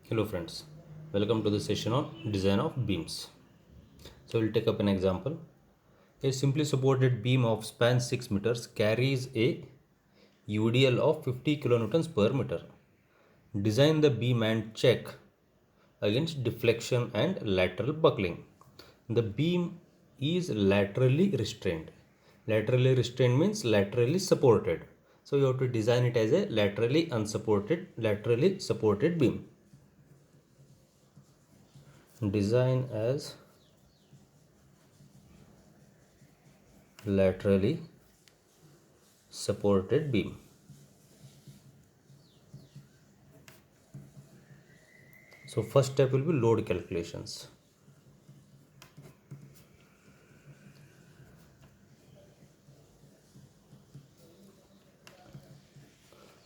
Hello friends, welcome to the session on design of beams. So we'll take up an example. A simply supported beam of span 6 meters carries a UDL of 50 kilonewtons per meter. Design the beam and check against deflection and lateral buckling. The beam is laterally restrained. Laterally restrained means laterally supported. So you have to design it as a laterally supported beam. Design as laterally supported beam. So first step will be load calculations.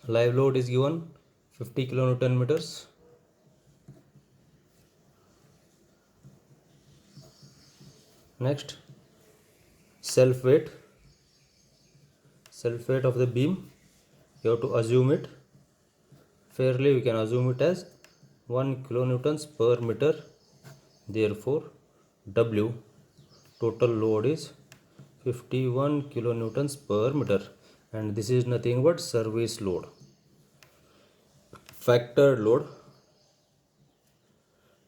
Live load is given 50 kilonewton meters. Next, self weight of the beam, you have to assume it fairly. We can assume it as 1 kilonewtons per meter. Therefore W total load is 51 kilonewtons per meter, and this is nothing but service load. Factor load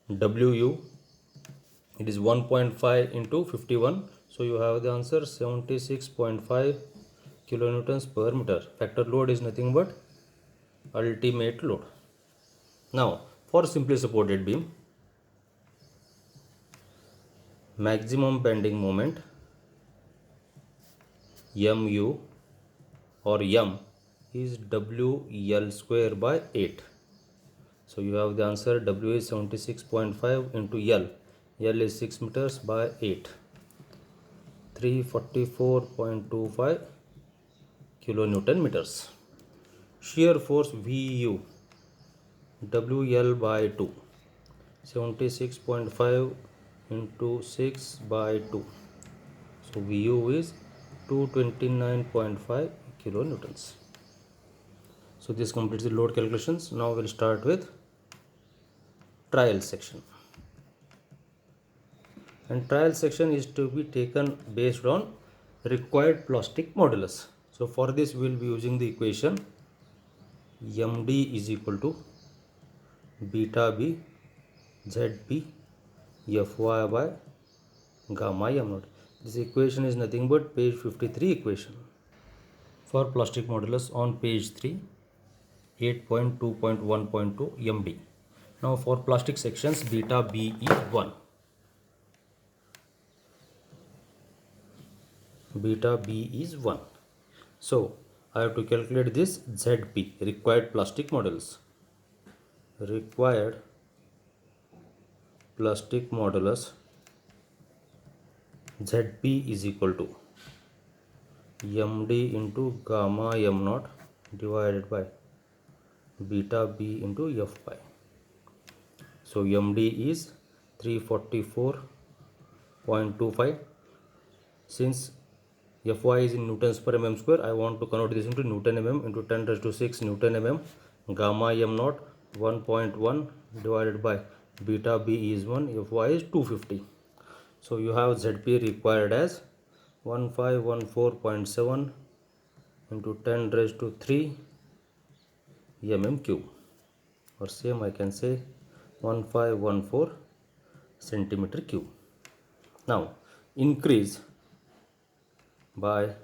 WU, it is 1.5 into 51, so you have the answer 76.5 kilonewtons per meter. Factor load is nothing but ultimate load. Now for simply supported beam, maximum bending moment MU or M is WL square by 8. So you have the answer W is 76.5 into L. L is 6 meters by 8. 344.25 kilonewton meters. Shear force VU WL by 2. 76.5 into 6 by 2. So VU is 229.5 kilonewtons. So this completes the load calculations. Now we'll start with trial section. And trial section is to be taken based on required plastic modulus. So for this we will be using the equation MD is equal to beta B ZP Fy by gamma m naught. This equation is nothing but page 53 equation. For plastic modulus on page 3, 8.2.1.2 MD. Now for plastic sections, beta B is 1. Beta B is 1. So I have to calculate this ZP, required plastic modulus. Required plastic modulus ZP is equal to MD into gamma m naught divided by beta B into Fy. So MD is 344.25. Since Fy is in newtons per mm square, I want to convert this into Newton mm into 10 raised to 6 Newton mm. Gamma m naught 1.1 divided by beta B is 1, Fy is 250. So you have ZP required as 1514.7 into 10 raised to 3 mm cube, or same I can say 1514 centimeter cube. Now increase by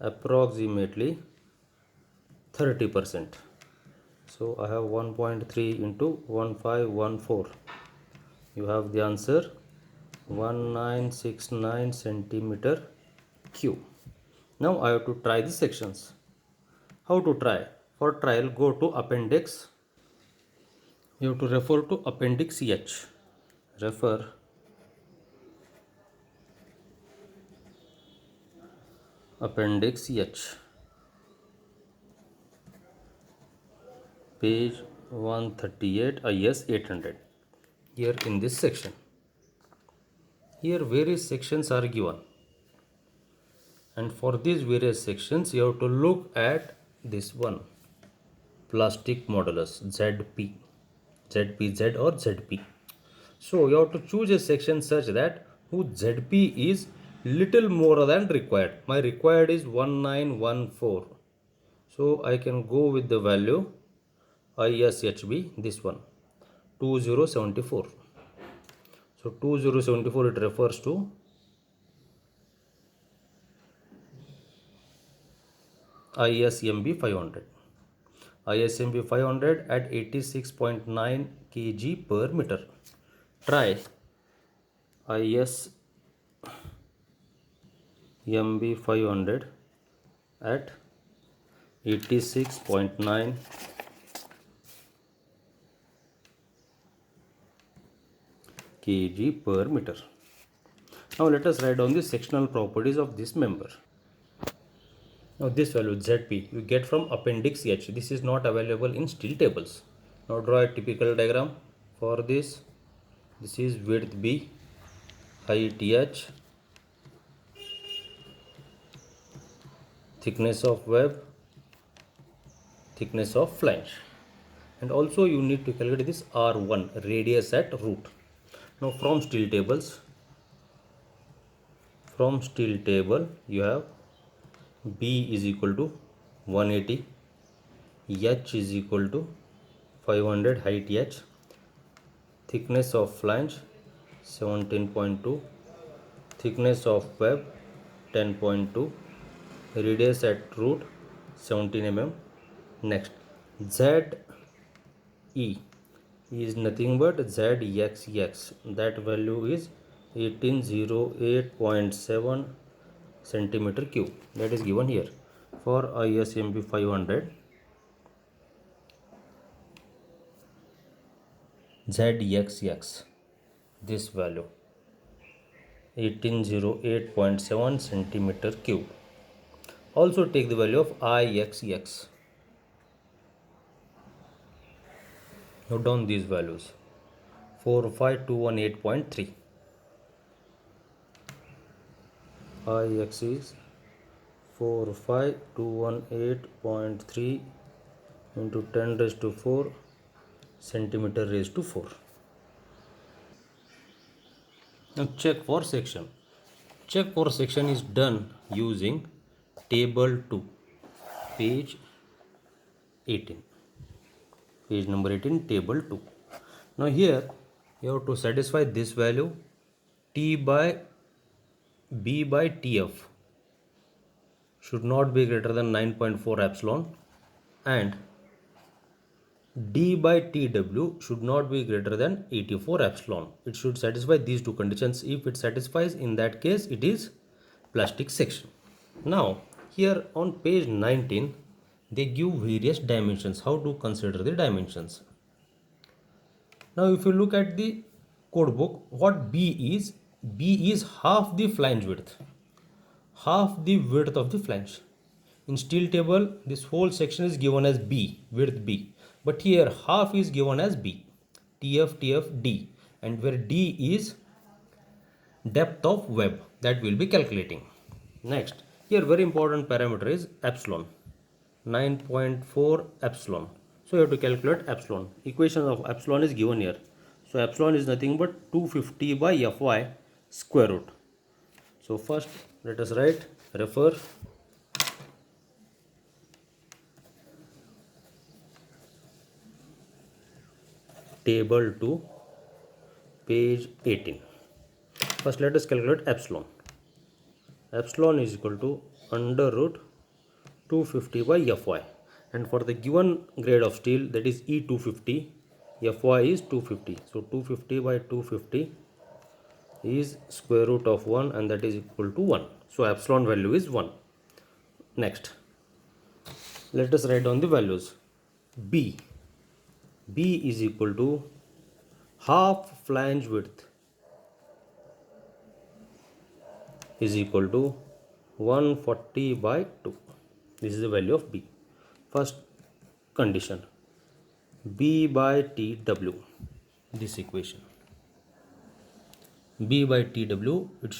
approximately 30%. So I have 1.3 into 1514. You have the answer 1969 centimeter cube. Now I have to try the sections. How to try? For trial, go to appendix. You have to refer to appendix H. Refer appendix H. Page 138 IS 800. Here in this section. Here various sections are given. And for these various sections, you have to look at this one. Plastic modulus ZP. ZPZ or ZP. So you have to choose a section such that whose ZP is little more than required. My required is 1914. So I can go with the value ISHB, this one, 2074. So 2074, it refers to ISMB 500. ISMB 500 at 86.9 kg per meter. Try ISMB 500 at 86.9 kg per meter. Now let us write down the sectional properties of this member. Now this value ZP you get from appendix H. This is not available in steel tables. Now draw a typical diagram for this. This is width B, height H, thickness of web, thickness of flange, and also you need to calculate this R1, radius at root. Now from steel table you have B is equal to 180, H is equal to 500, height H, thickness of flange 17.2, thickness of web 10.2, radius at root 17 mm. Next, ZE is nothing but ZXX. That value is 1808.7 centimeter cube. That is given here for ISMB 500. ZXX, this value 1808.7 centimeter cube. Also take the value of IXX. Note down these values: 45218.3. IX is 45218.3 into 10 raised to 4 centimeter raised to 4. Now check for section. Check for section is done using table 2, page 18. Page number 18, table 2. Now here you have to satisfy this value. T by B by TF should not be greater than 9.4 epsilon, and D by TW should not be greater than 84 epsilon. It should satisfy these two conditions. If it satisfies, in that case it is plastic section. Now here on page 19 they give various dimensions. How to consider the dimensions? Now if you look at the code book, what B is half the flange width. Half the width of the flange. In steel table, this whole section is given as B, width B. But here half is given as B, TF, D. And where D is depth of web, that will be calculating. Next, here very important parameter is epsilon, 9.4 epsilon. So you have to calculate epsilon. Equation of epsilon is given here. So epsilon is nothing but 250 by Fy square root. So first let us write, refer table 2, page 18. First let us calculate epsilon. Epsilon is equal to under root 250 by Fy, and for the given grade of steel, that is E250, Fy is 250. So 250 by 250 is square root of 1, and that is equal to 1. So epsilon value is 1. Next, let us write down the values. B is equal to half flange width is equal to 140 by 2. This is the value of B. First condition, B by TW, this equation. B by TW, it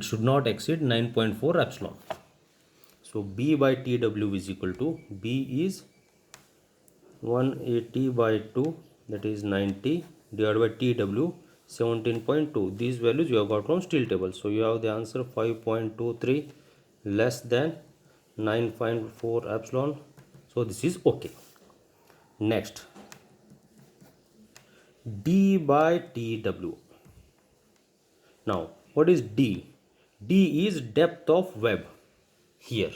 should not exceed 9.4 epsilon. So B by TW is equal to, B is 180 by 2, that is 90, divided by TW 17.2. These values you have got from steel table. So you have the answer 5.23 less than 9.4 epsilon. So this is okay. Next, D by TW. Now what is D? D is depth of web here,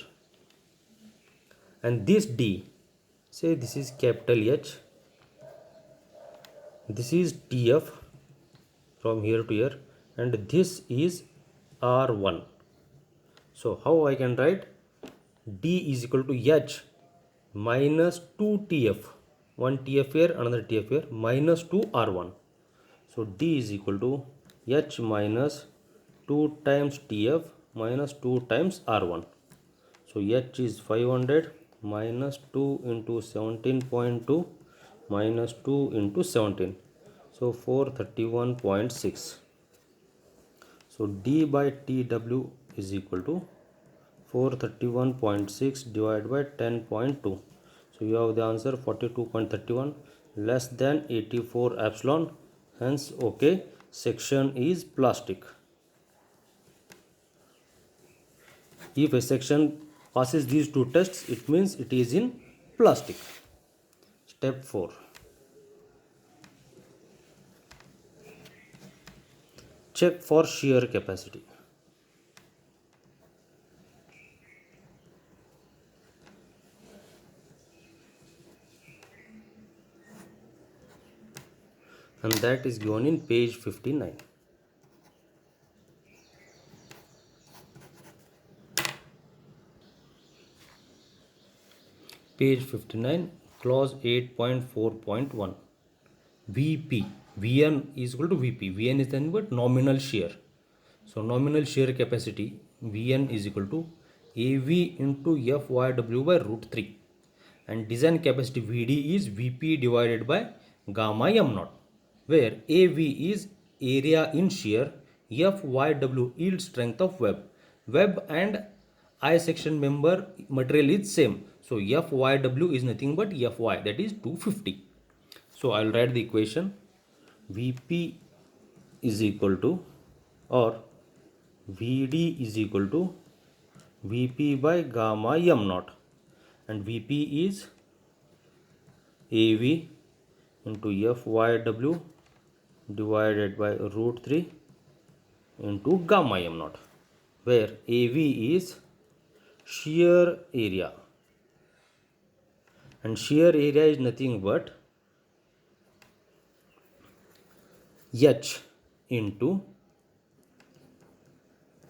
and this D, say this is capital H, this is TF from here to here, and this is R1. So how I can write? D is equal to H minus 2 TF, one TF here, another TF here, minus 2 R1. So D is equal to H minus 2 times TF minus 2 times R1. So H is 500 minus 2 into 17.2 minus 2 into 17. So 431.6. So D by TW is equal to 431.6 divided by 10.2. So you have the answer 42.31 less than 84 epsilon. Hence, okay, section is plastic. If a section passes these two tests, it means it is in plastic. Step 4. Check for shear capacity. And that is given in page 59. Page 59, clause 8.4.1. VP, Vn is equal to VP. Vn is nothing but nominal shear. So nominal shear capacity Vn is equal to AV into FYW by root 3. And design capacity Vd is Vp divided by gamma m naught, where AV is area in shear, FYW yield strength of web. Web and I section member material is same. So FYW is nothing but Fy, that is 250. So I will write the equation. Vp is equal to, or Vd is equal to Vp by gamma m naught, and Vp is AV into FYW divided by root 3 into gamma m naught, where AV is shear area, and shear area is nothing but H into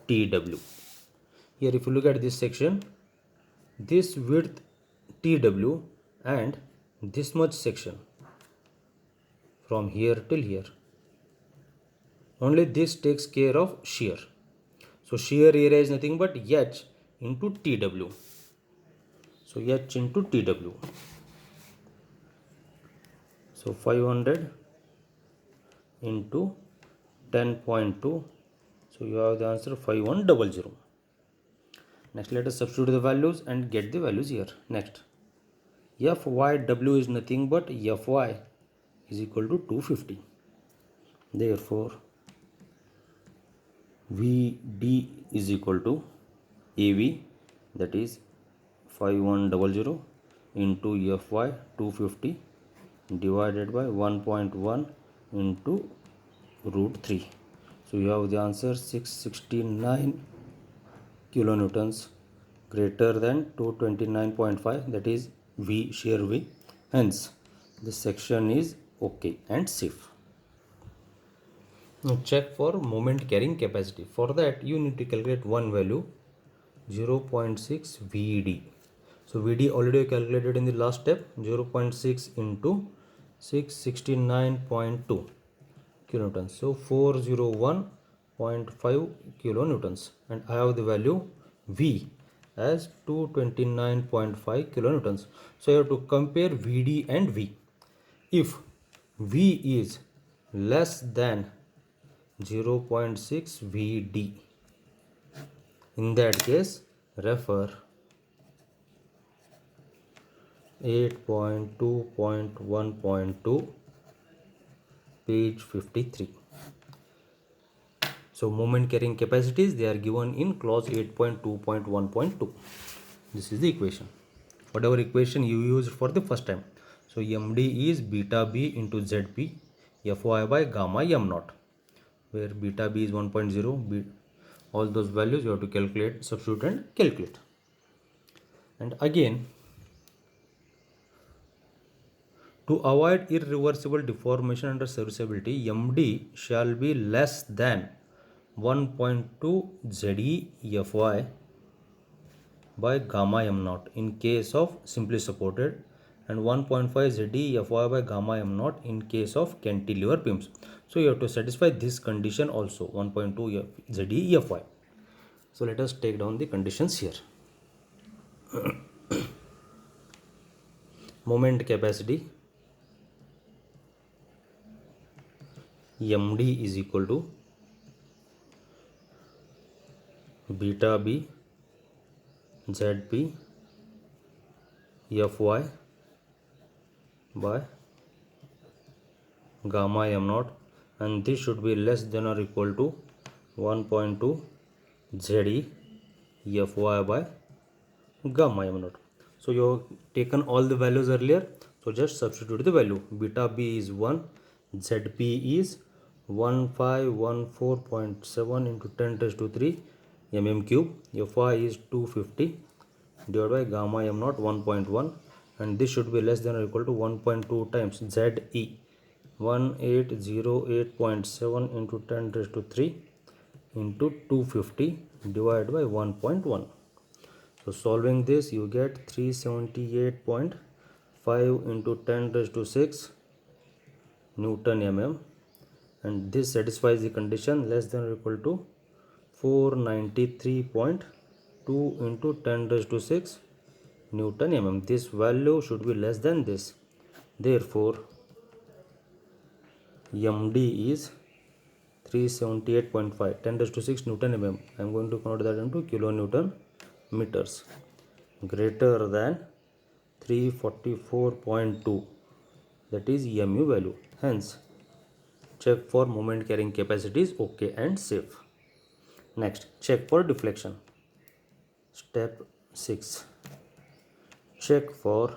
TW. Here if you look at this section, this width TW and this much section from here till here, only this takes care of shear. So shear area is nothing but H into TW. So H into TW. So 500 into 10.2. So you have the answer 5100. Next, let us substitute the values and get the values here. Next, FYW is nothing but Fy is equal to 250. Therefore, Vd is equal to AV, that is 5100 into Fy 250 divided by 1.1 into root 3. So you have the answer 669 kilonewtons, greater than 229.5, that is V, shear V. Hence this section is okay and safe. Now check for moment carrying capacity. For that you need to calculate one value, 0.6 Vd. So Vd already calculated in the last step, 0.6 into 669.2 kilonewtons. So 401.5 kilonewtons, and I have the value V as 229.5 kilonewtons. So I have to compare Vd and V. If V is less than 0.6 Vd, in that case refer 8.2.1.2, page 53. So moment carrying capacities, they are given in clause 8.2.1.2. This is the equation, whatever equation you used for the first time. So MD is beta B into ZP Fy by gamma M naught, where beta B is 1.0. All those values you have to calculate, substitute and calculate. And again, to avoid irreversible deformation under serviceability, MD shall be less than 1.2 ZE Fy by gamma M naught in case of simply supported, and 1.5 ZE Fy by gamma M naught in case of cantilever beams. So you have to satisfy this condition also, 1.2 ZE Fy. So let us take down the conditions here. Moment capacity MD is equal to beta B ZP Fy by gamma M naught, and this should be less than or equal to 1.2 ZE Fy by gamma M naught. So you have taken all the values earlier, so just substitute the value. Beta B is 1, ZP is 1514.7 into 10 raised to 3 mm cube, Fy is 250 divided by gamma M naught 1.1, and this should be less than or equal to 1.2 times ZE 1808.7 into 10 raised to 3 into 250 divided by 1.1. So solving this, you get 378.5 into 10 raised to 6 Newton mm, and this satisfies the condition less than or equal to 493.2 into 10 raised to 6 Newton mm. This value should be less than this. Therefore, MD is 378.5, 10 raised to 6 Newton mm. I am going to convert that into kilonewton meters, greater than 344.2, that is EMU value. Hence, check for moment carrying capacity is okay and safe. Next, check for deflection. Step 6. Check for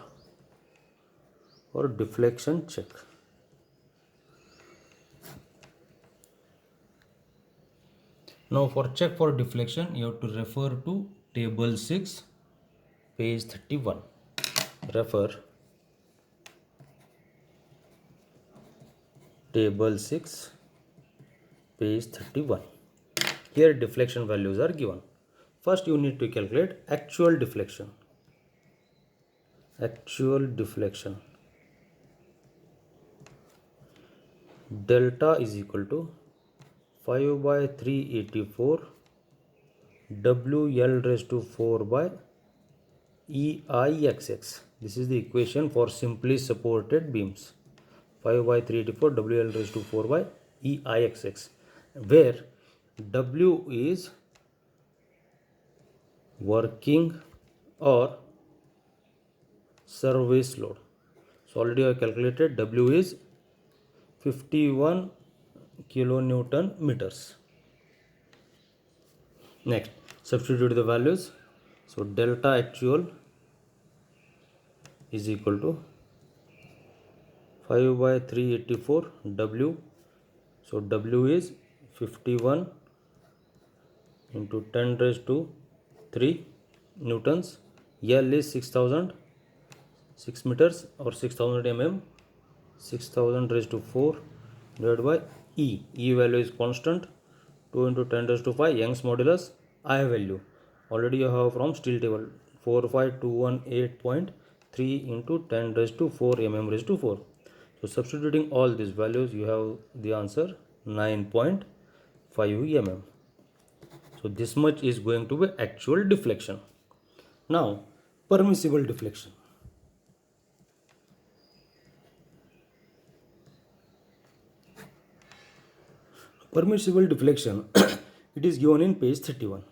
deflection check. Now for check for deflection, you have to refer to table 6, page 31. Refer table 6, page 31. Here deflection values are given. First you need to calculate actual deflection. Actual deflection. Delta is equal to 5 by 384 WL raised to 4 by EIXX. This is the equation for simply supported beams. 5 by 384 WL raised to 4 by EIXX, where W is working or service load. So already I have calculated W is 51 kilonewton meters. Next, substitute the values. So delta actual is equal to 5 by 384 W. So W is 51 into 10 raised to 3 newtons. L is 6 meters or 6000 mm. 6000 raised to 4 divided by E. E value is constant. 2 into 10 raised to 5 Young's modulus. I value already you have from steel table 45218.3 into 10 raised to 4 mm raised to 4. So substituting all these values, you have the answer 9.5 mm. So this much is going to be actual deflection. Now permissible deflection. Permissible deflection it is given in page 31.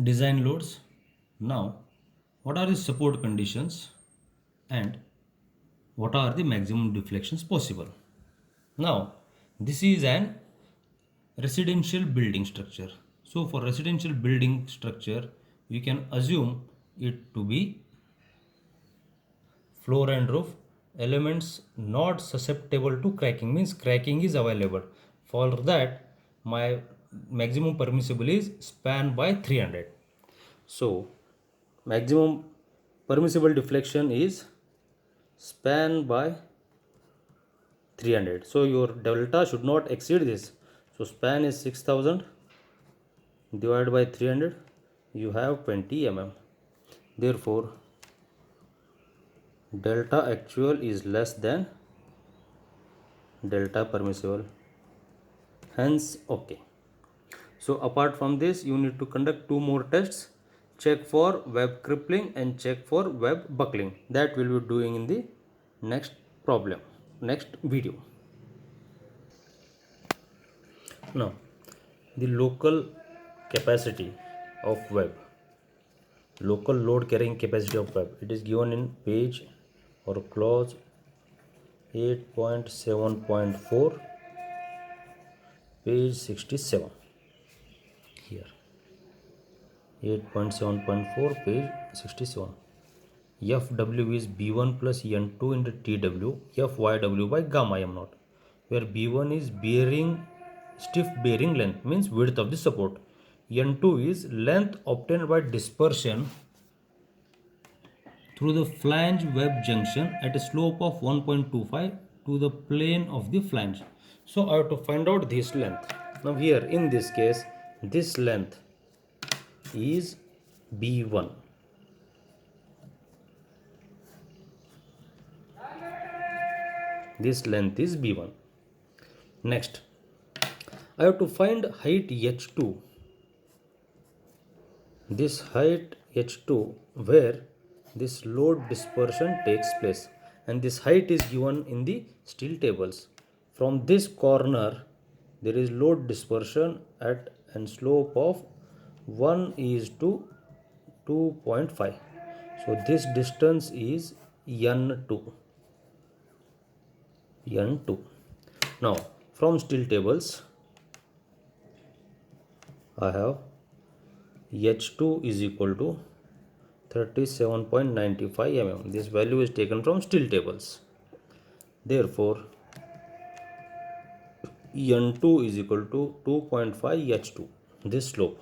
Design loads. Now, what are the support conditions and what are the maximum deflections possible? Now, this is an residential building structure. So, for residential building structure, you can assume it to be floor and roof elements not susceptible to cracking, means cracking is available. For that, my maximum permissible is span by 300. So maximum permissible deflection is span by 300. So your delta should not exceed this. So span is 6000 divided by 300, you have 20 mm. Therefore delta actual is less than delta permissible, hence okay. So apart from this, you need to conduct two more tests, check for web crippling and check for web buckling. That we'll be doing in the next problem, next video. Now the local capacity of web, local load carrying capacity of web, it is given in page or clause 8.7.4, page 67. Here 8.7.4, page 67. Fw is B1 plus N2 into Tw Fyw by gamma m naught, where B1 is bearing, stiff bearing length, means width of the support. N2 is length obtained by dispersion through the flange web junction at a slope of 1.25 to the plane of the flange. So I have to find out this length. Now here in this case, this length is B1. This length is B1. Next, I have to find height H2. This height H2 where this load dispersion takes place, and this height is given in the steel tables. From this corner there is load dispersion at an slope of 1 is to 2.5. So this distance is N2. N2. Now from steel tables I have H2 is equal to 37.95 mm. This value is taken from steel tables. Therefore N2 is equal to 2.5 H2. This slope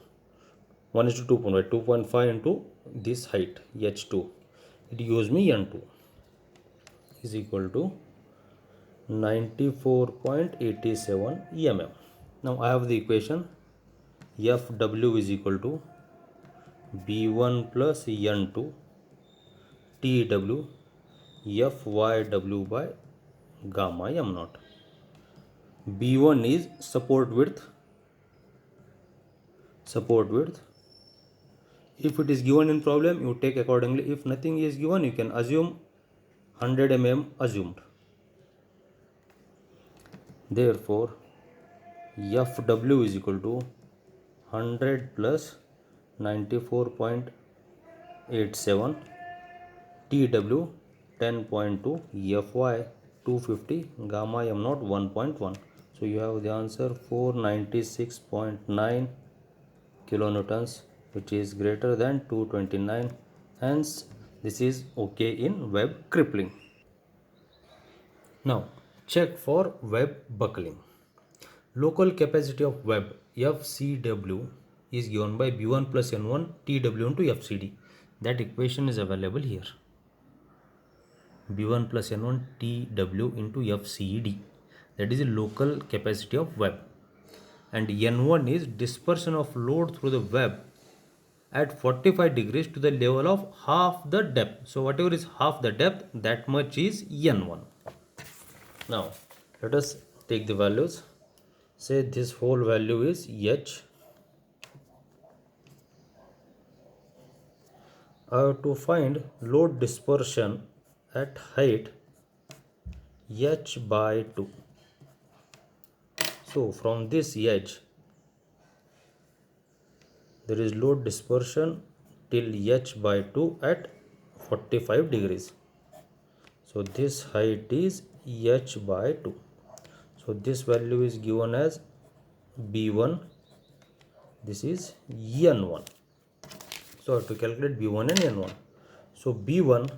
1 is to 2.5, 2.5 into this height H2. It gives me N2 is equal to 94.87 mm. Now I have the equation Fw is equal to B1 plus N2 Tw Fyw by gamma m naught. B1 is support width. If it is given in problem, you take accordingly. If nothing is given, you can assume 100 mm assumed. Therefore Fw is equal to 100 plus 94.87, Tw 10.2, Fy 250, gamma m naught 1.1. So you have the answer 496.9 kilonewtons, which is greater than 229. Hence this is okay in web crippling. Now check for web buckling. Local capacity of web FCW is given by B1 plus N1 Tw into FCD. That equation is available here. B1 plus N1 Tw into FCD. That is the local capacity of web. And N1 is dispersion of load through the web at 45 degrees to the level of half the depth. So whatever is half the depth, that much is N1. Now let us take the values. Say this whole value is H. I have to find load dispersion at height H by 2. So from this H, there is load dispersion till h by 2 at 45 degrees. So this height is h by 2. So this value is given as b1. This is n1. So to calculate b1 and n1. So b1,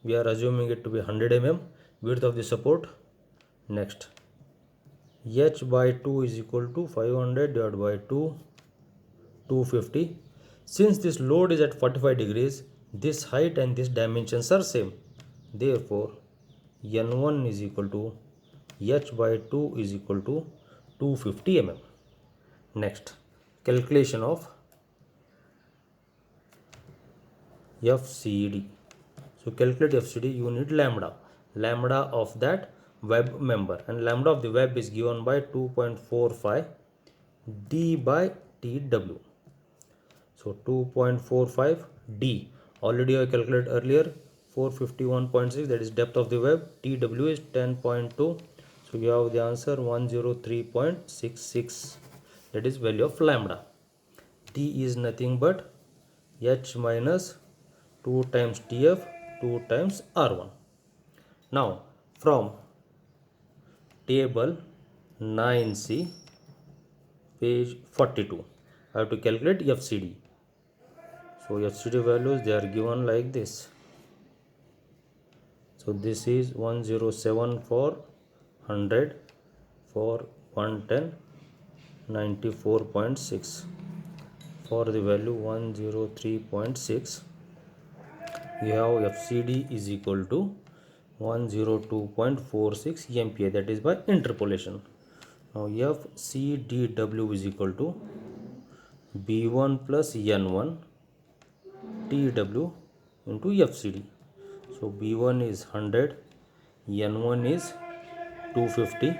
we are assuming it to be 100 mm width of the support. Next, h by 2 is equal to 500 divided by 2, 250. Since this load is at 45 degrees, this height and this dimensions are same. Therefore, n1 is equal to h by 2 is equal to 250 mm. Next, calculation of FCD. So calculate FCD, you need lambda of that web member, and lambda of the web is given by 2.45 d by tw. So 2.45 d already I calculated earlier, 451.6, that is depth of the web. tw is 10.2, so you have the answer 103.66. that is value of lambda. T is nothing but h minus 2 times tf 2 times r1. Now from table 9c page 42, I have to calculate FCD. So FCD values, they are given like this. So this is 107 for 100, for 110, 94.6. For the value 103.6, we have FCD is equal to 102.46 MPa, that is by interpolation. Now FCDW is equal to B1 plus N1 TW into FCD. So B1 is 100, N1 is 250,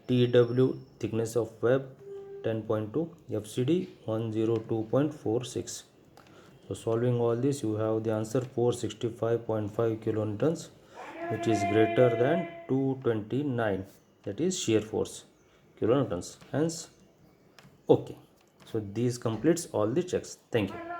TW thickness of web 10.2, FCD 102.46. So solving all this, you have the answer 465.5 kilonewtons, which is greater than 229, that is shear force, kilonewtons. Hence, okay. So these completes all the checks. Thank you.